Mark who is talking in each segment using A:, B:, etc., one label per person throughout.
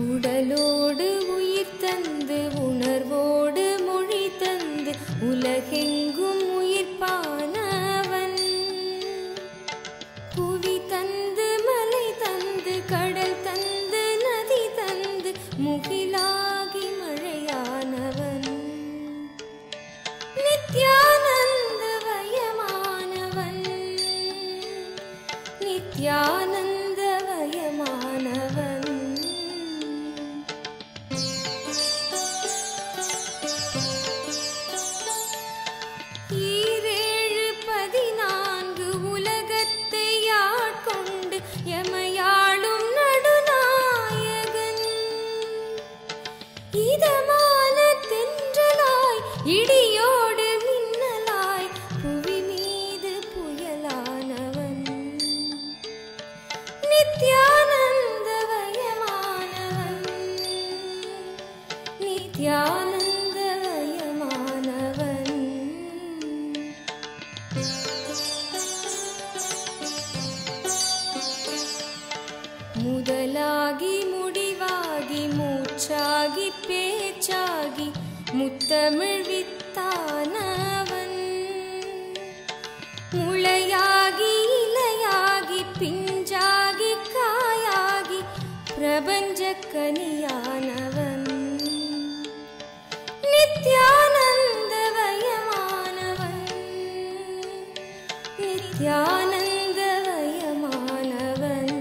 A: உடலோடு உயிர் தந்து உணர்வோடு மொழி தந்து உலகெங்கும் உயிர்ப்பானவன். புவி தந்து மலை தந்து கடல் தந்து நதி தந்து முகிலாகி மழையானவன். நித்யானந்தவயமானவன் நித்யானந்தவயமானவன். ஈரேழு 14 உலகத்தை ஆட்கொண்டு எமையாளும் நடுநாயகன். இதமான தென்றலாய் இடியோடு மின்னலாய் புவி மீது புயலானவன். நித்யானந்தவயமானவன் நித்யானந்தவயமானவன். முதலாகி முடிவாகி மூச்சாகி பேச்சாகி முத்தமிழ் வித்தானவன். முளையாகி இலையாகி பிஞ்சாகி காயாகி பிரபஞ்ச கனியானவன். நித்யானந்தவயமானவன் நித்யானந்தவயமானவன்.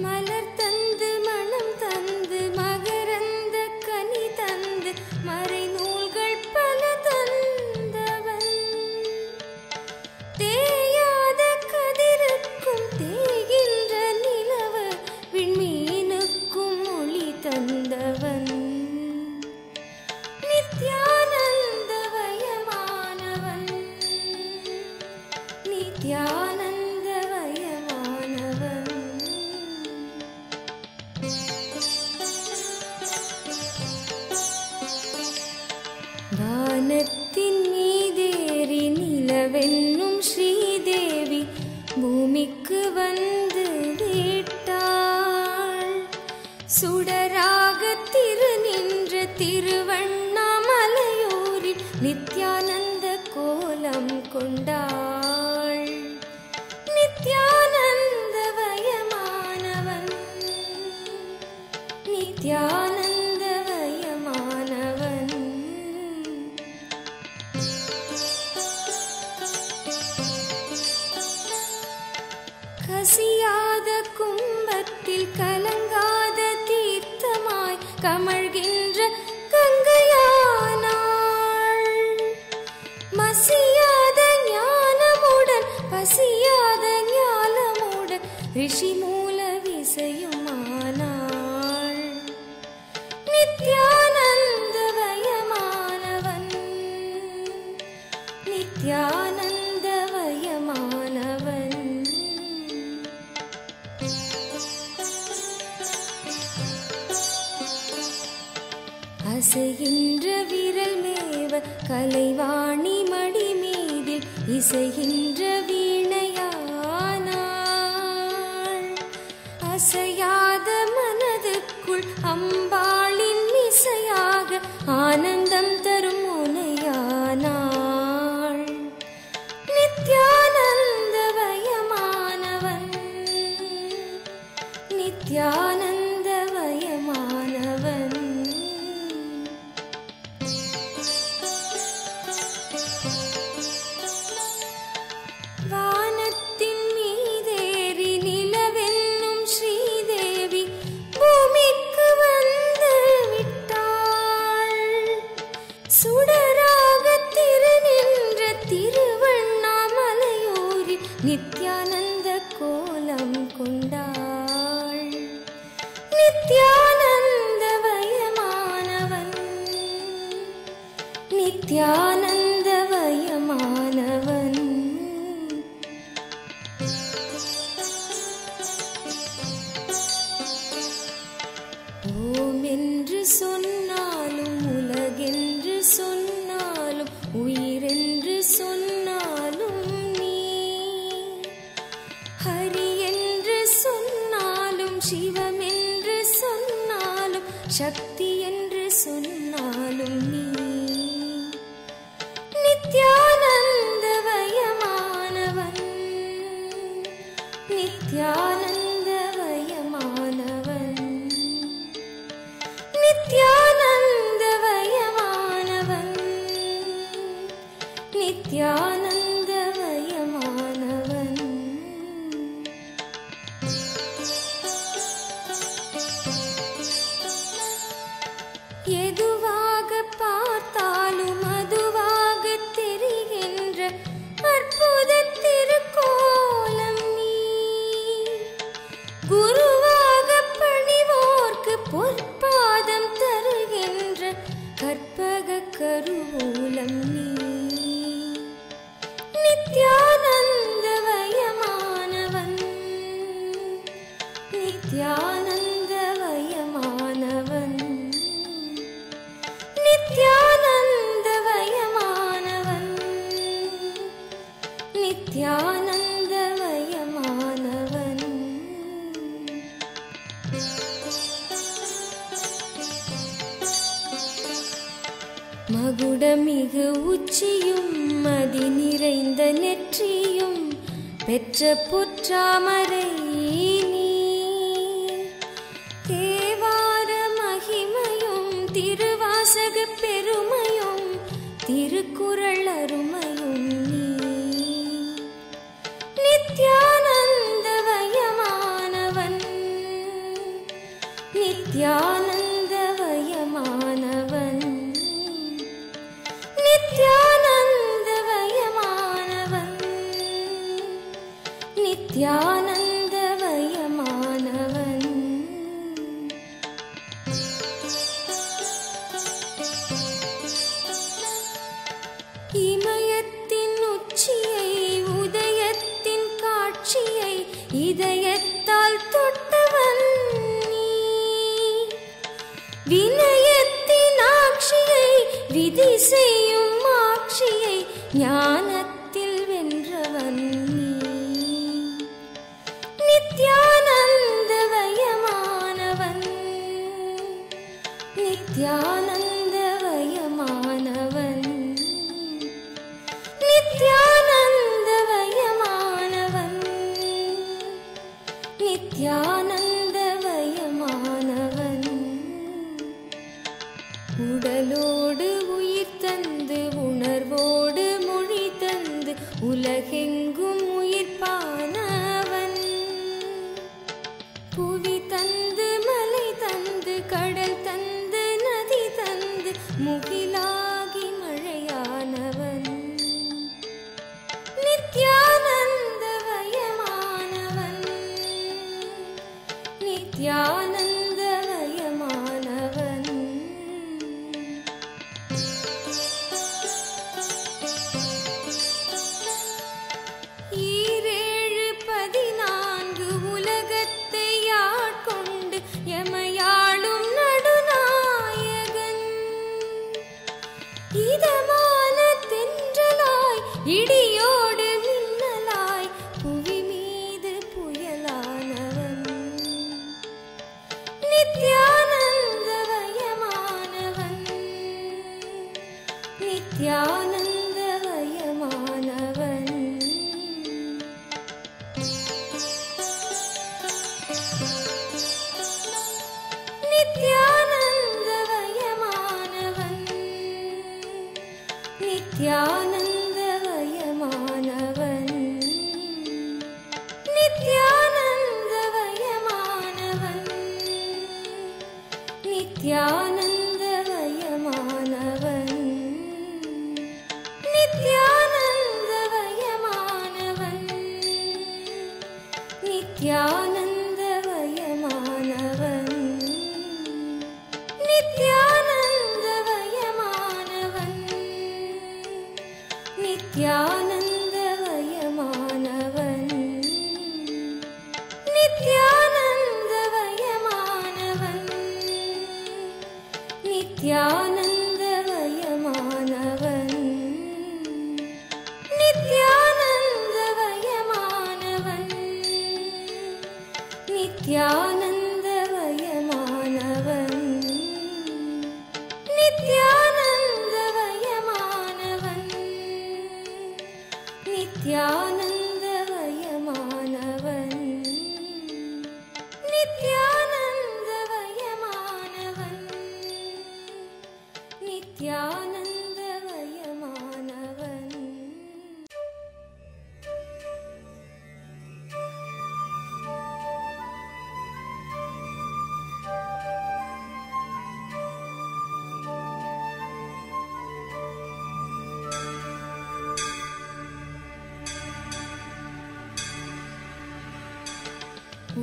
A: மலர் தந்து மனம் தந்து மகரந்த கனி தந்து மறை நூல்கள் பல தந்தவன். தேயாத கதிருக்கும் தேகின்ற நிலவு விண்மீனுக்கும் ஒளி தந்தவன். நித்யானந்தவயமானவன் நித்யானந்தவயமானவன். வானத்தின் மீதேறி நிலவென்னும் ஸ்ரீதேவி பூமிக்கு வந்து விட்டாள். சுடராக திரு நின்ற திருவண்ணாமலையூரில் நித்யானந்த கோலம் கொண்டாள். நித்யானந்தவயமானவன் நித்யானந்தவயமானவன். கசியாத கும்பத்தில் கலங்காத தீர்த்தமாய் கமழ்கின்ற கங்கையானாள். மசியாத ஞானமுடன் பசியாத ஞானமுடன் ரிஷி மூல விசையுமானாள். நித்யானந்தவயமானவன் நித்யானந்தவயமானவன். அசைகின்ற விரல் மேவ கலைவாணி மடி மீதில் இசைகின்ற வீணையானாள். அசையாத மனதுக்குள் அம்பாளின் இசையாக ஆனந்தம் தரும் முனையானாள். நித்யானந்தவயமானவன் நித்யானந்தவயமானவன். வானத்தின் மீதேறி நிலவென்னும் ஸ்ரீதேவி பூமிக்கு வந்து விட்டாள். சுடராக திரு நின்ற திருவண்ணாமலையூரில் நித்யானந்த கோலம் கொண்டாள். நித்யானந்தவயமானவன் நித்யானந்தவயமானவன். ஓம் என்று சொன்னாலும் உலகென்று சொன்னாலும் உயிரென்று சொன்னாலும் நீ சக்தி என்று சொன்னாலும் நீ நித்யானந்தமயமானவன், நித்யானந்தமயமானவன், நித்யானந்தமயமானவன், நித்யானந்தமயமானவன். எதுவாக பார்த்தாலும் அதுவாக தெரிகின்ற அற்புத திருக்கோலம் நீ. குருவாக பணிவோர்க்கு பொற்பாதம் தருகின்ற கற்பக கருவூலம் நீ. நித்யானந்தமயமானவன், நித்யானந்தமயமானவன், நித்யானந்தமயமானவன், நித்யானந்தமயமானவன். மகுடமிகு உச்சியும் மதி நிறைந்த நெற்றியும் பெற்ற புற்றாமரை நீ. தேவார மகிமையும் திருவாசக பெருமையும் திருக்குறள் அருமையும் நீ. நித்யானந்தமயமானவன், நித்யானந்தமயமானவன், நித்யானந்தமயமானவன், நித்யானந்தமயமானவன். இமயத்தின் உச்சியை உதயத்தின் காட்சியை இதயத்தால் தொட்டவன் நீ. வினயத்தின் ஆட்சியை விதி செய்யும் ஆட்சியை ஞானத்தில் வென்றவன் நீ. நித்யானந்தமயமானவன், நித்யானந்தமயமானவன், நித்யானந்தமயமானவன், நித்யானந்தமயமானவன். உடலோடு உயிர் தந்து உணர்வோடு மொழி தந்து உலகெங்கும் உயிர்ப்பானவன். புவி தந்து மலை தந்து கடல் தந்து நதி தந்து முகிலாகி மழையானவன். நித்யானந்தமயமானவன், நித்யானந்தமயமானவன். ஈரேழு 14 உலகத்தை ஆட்கொண்டு எமையாளும் நடுநாயகன். இதமான தென்றலாய் இடியோடு மின்னலாய் புவி மீது புயலானவன். நித்யானந்தமயமானவன், நித்யானந்தமயமானவன். நித்யானந்தமயமானவன், நித்யானந்தமயமானவன், நித்யானந்தமயமானவன், நித்யானந்தமயமானவன், நித்யானந்தமயமானவன், நித்யானந்தமயமானவன், நித்யானந்தமயமானவன், நித்யானந்தமயமானவன், நித்யானந்தமயமானவன், நித்யானந்தமயமானவன், நித்யானந்தமயமானவன், நித்யானந்தமயமானவன். நித்யானந்தவயமானவன் நித்யானந்தவயமானவன் நித்யானந்தவயமானவன்.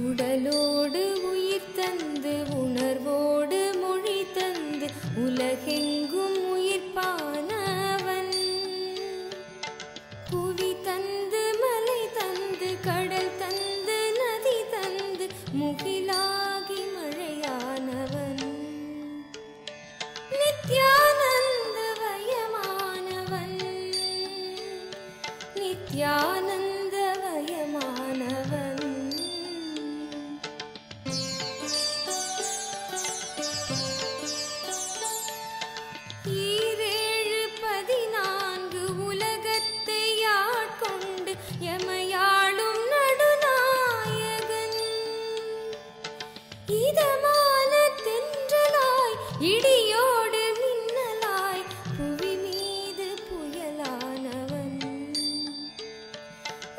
A: உடலோடு உயிர் தந்து உணர்வோடு மொழி தந்து உலகெங்கும் உயிர்ப்பானவன். புவி தந்து மலை தந்து கடல் தந்து நதி தந்து முகிலாகி மழையானவன். நித்யானந்தவயமானவன் நித்யானந்தவயமானவன். இடியோடு மின்னலாய் புவி மீது புயலானவன்.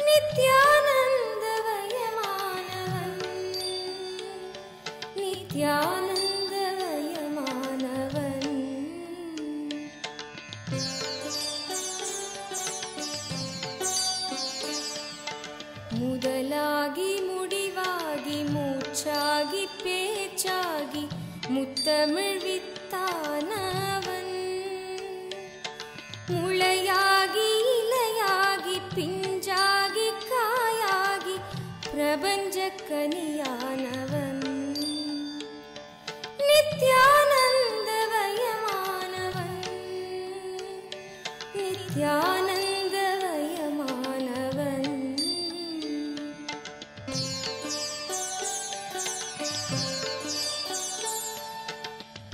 A: நித்யானந்தவயமானவன் நித்யானந்தவயமானவன். முதலாகி முடிவாகி மூச்சாகி பேச்சாகி முத்தமிழ் வித்தானவன். முளையாகி இலையாகி பிஞ்சாகி காயாகி பிரபஞ்ச கனியானவன். நித்யானந்தவயமானவன் நித்யானந்தவயமானவன்.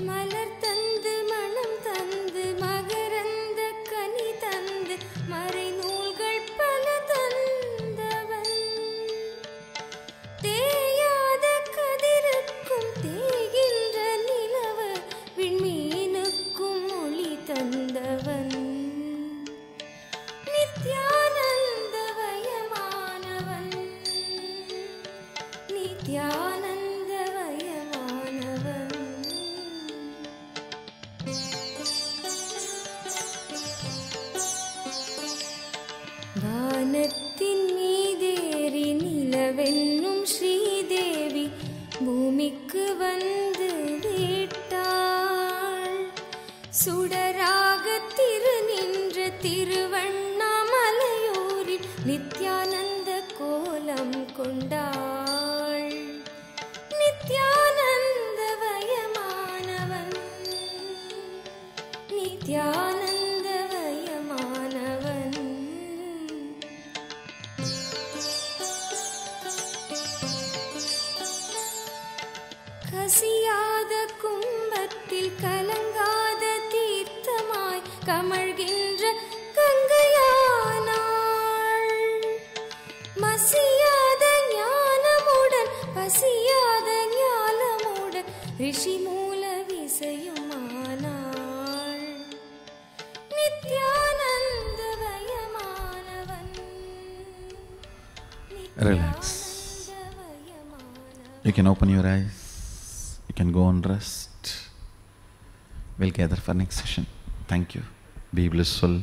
A: மலர் தந்து மனம் தந்து மகரந்த கனி தந்து மறை நூல்கள் பல தந்தவன். தேயாத கதிருக்கும் தேகின்ற நிலவு விண்மீனுக்கும் ஒளி தந்தவன். நித்யானந்தவயமானவன் நித்யானந்தவயமானவன். வானத்தின் மீதேறி நிலவென்னும் ஸ்ரீதேவி பூமிக்கு வந்து விட்டாள். சுடராக திரு நின்ற திருவண்ணாமலையூரில் நித்யானந்த கோலம் கொண்டாள். நித்யானந்தவயமானவன் நித்யானந்தவயமானவன். கசியாத கும்பத்தில் கலங்காத தீர்த்தமாய் கமழ்கின்ற கங்கையானாள். மசியாத ஞானமுடன் பசியாத ஞானமுடன் ரிஷி மூல விசையுமானாள். நித்யானந்தவயமானவன்.
B: Relax. You can open your eyes. You can go and rest. We'll gather for next session. Thank you. Be blissful.